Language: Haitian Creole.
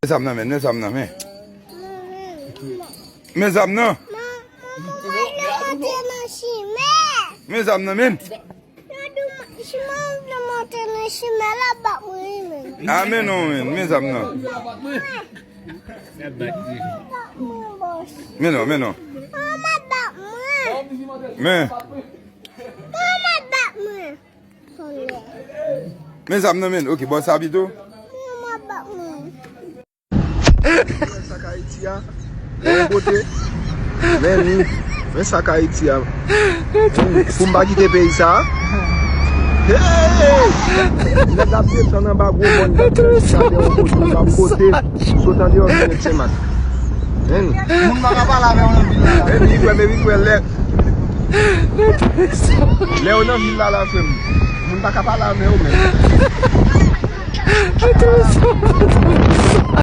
Mes âmes, mais mes âmes, mais. Mes âmes, non. Mes âmes, mais. Amen, non, mes âmes, non. Mais non, mais non. Mais. Mes âmes, non, mais. Ok, bon, ça habite où? Men sak Haiti ya. Pou mba kite peyi sa. Le gapte son nan ba gwo bon. Sotan di yo vine seman. Moun baka pala ve yon villa. Me vikwe le. Le yon villa la fem. Moun baka pala ve yon men.